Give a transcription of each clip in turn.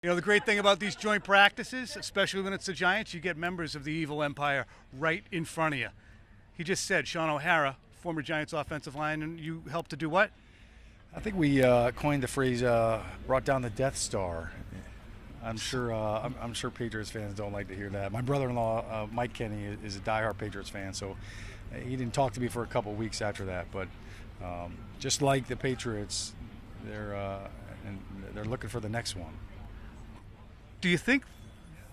You know, the great thing about these joint practices, especially when it's the Giants, you get members of the evil empire right in front of you. He just said, Shaun O'Hara, former Giants offensive line, and you helped to do what? I think we coined the phrase "brought down the Death Star." I'm sure Patriots fans don't like to hear that. My brother-in-law, Mike Kenny, is a diehard Patriots fan, so he didn't talk to me for a couple of weeks after that. But just like the Patriots, they're looking for the next one. Do you think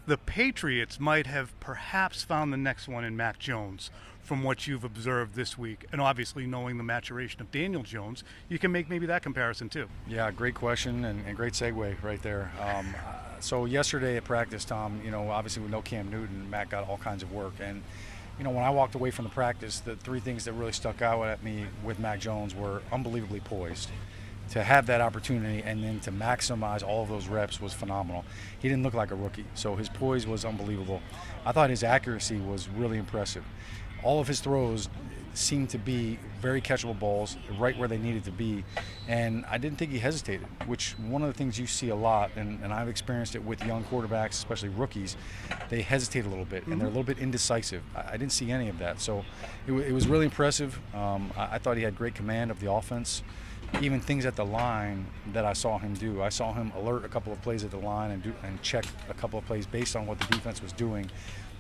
the Patriots might have perhaps found the next one in Mac Jones from what you've observed this week? And obviously knowing the maturation of Daniel Jones, you can make maybe that comparison too. Yeah, great question and great segue right there. So yesterday at practice, Tom, obviously with no Cam Newton, Mac got all kinds of work. And, when I walked away from the practice, the three things that really stuck out at me with Mac Jones were unbelievably poised. To have that opportunity and then to maximize all of those reps was phenomenal. He didn't look like a rookie, so his poise was unbelievable. I thought his accuracy was really impressive. All of his throws seemed to be very catchable balls, right where they needed to be, and I didn't think he hesitated, which one of the things you see a lot, and I've experienced it with young quarterbacks, especially rookies, they hesitate a little bit, and they're a little bit indecisive. I didn't see any of that, so it was really impressive. I thought he had great command of the offense. Even things at the line that I saw him do. I saw him alert a couple of plays at the line and check a couple of plays based on what the defense was doing.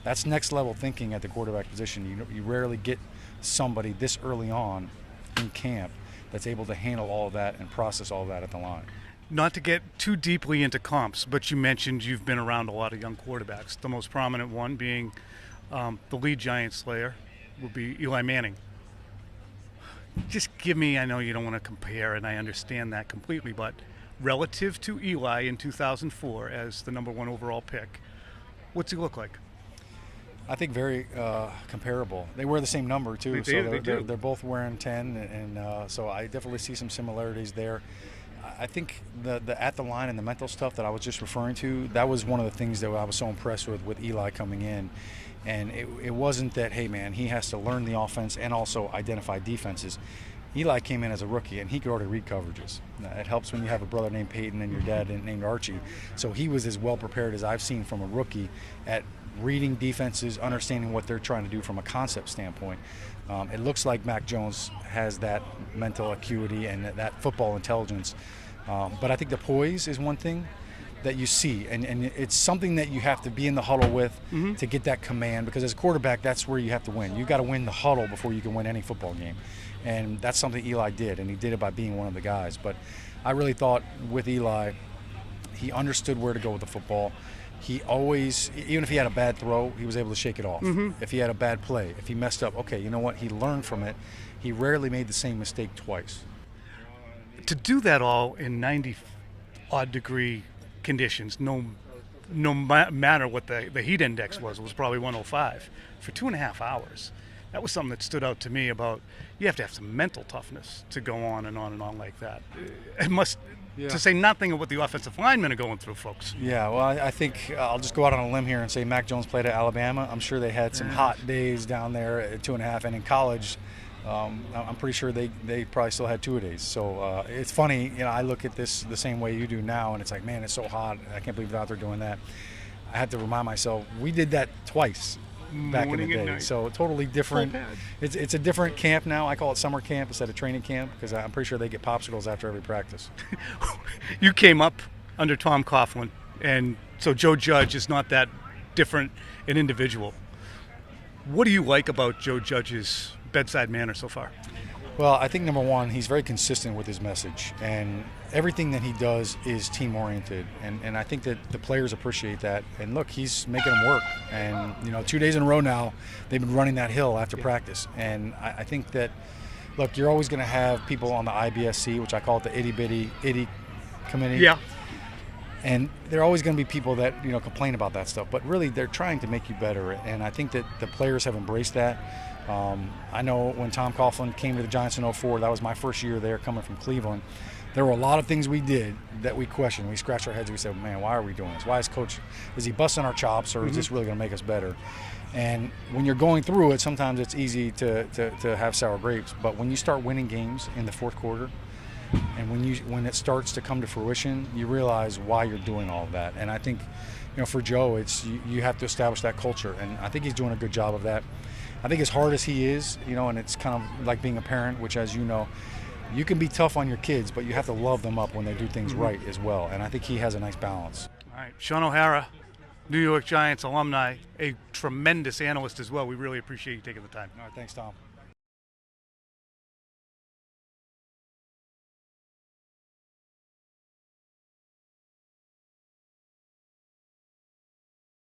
That's next level thinking at the quarterback position. You rarely get somebody this early on in camp that's able to handle all of that and process all of that at the line. Not to get too deeply into comps, but you mentioned you've been around a lot of young quarterbacks. The most prominent one being the lead Giant slayer would be Eli Manning. Just give me, I know you don't want to compare, and I understand that completely, but relative to Eli in 2004 as the number one overall pick, what's he look like? I think very comparable. They wear the same number, too, they're both wearing 10, and so I definitely see some similarities there. I think the at the line and the mental stuff that I was just referring to, that was one of the things that I was so impressed with Eli coming in. And it wasn't that, hey, man, he has to learn the offense and also identify defenses. Eli came in as a rookie, and he could already read coverages. It helps when you have a brother named Peyton and your dad named Archie. So he was as well prepared as I've seen from a rookie at reading defenses, understanding what they're trying to do from a concept standpoint. It looks like Mac Jones has that mental acuity and that football intelligence. But I think the poise is one thing that you see, and it's something that you have to be in the huddle with to get that command, because as a quarterback, that's where you have to win. You got to win the huddle before you can win any football game, and that's something Eli did, and he did it by being one of the guys. But I really thought with Eli, he understood where to go with the football. He always, even if he had a bad throw, he was able to shake it off. If he had a bad play, if he messed up, okay, you know what, he learned from it. He rarely made the same mistake twice. To do that all in 90-odd degree conditions, no matter what the heat index was, it was probably 105 for 2.5 hours. That was something that stood out to me about you have to have some mental toughness to go on and on and on like that. It must, to say nothing of what the offensive linemen are going through, folks. Yeah, well, I think I'll just go out on a limb here and say Mac Jones played at Alabama. I'm sure they had some hot days down there at 2.5, and in college, I'm pretty sure they probably still had 2-a-days. So it's funny, I look at this the same way you do now, and it's like, man, it's so hot. I can't believe they're out there doing that. I had to remind myself, we did that twice back in the day. So totally different. It's a different camp now. I call it summer camp instead of training camp, because I'm pretty sure they get popsicles after every practice. You came up under Tom Coughlin, and so Joe Judge is not that different an individual. What do you like about Joe Judge's bedside manner so far? Well, I think number one, he's very consistent with his message, and everything that he does is team-oriented, and I think that the players appreciate that. And look, he's making them work, and 2 days in a row now, they've been running that hill after practice, and I think that, look, you're always going to have people on the IBSC, which I call it the itty committee. Yeah. And there are always going to be people that complain about that stuff, but really they're trying to make you better, and I think that the players have embraced that. I know when Tom Coughlin came to the Giants in 2004, that was my first year there coming from Cleveland. There were a lot of things we did that we questioned. We scratched our heads and we said, man, why are we doing this? Why is he busting our chops, or is this really going to make us better? And when you're going through it, sometimes it's easy to have sour grapes. But when you start winning games in the fourth quarter, And when it starts to come to fruition, you realize why you're doing all of that. And I think, for Joe, it's you have to establish that culture, and I think he's doing a good job of that. I think as hard as he is, and it's kind of like being a parent, which, as you know, you can be tough on your kids, but you have to love them up when they do things right as well. And I think he has a nice balance. All right, Shaun O'Hara, New York Giants alumni, a tremendous analyst as well. We really appreciate you taking the time. All right, thanks, Tom.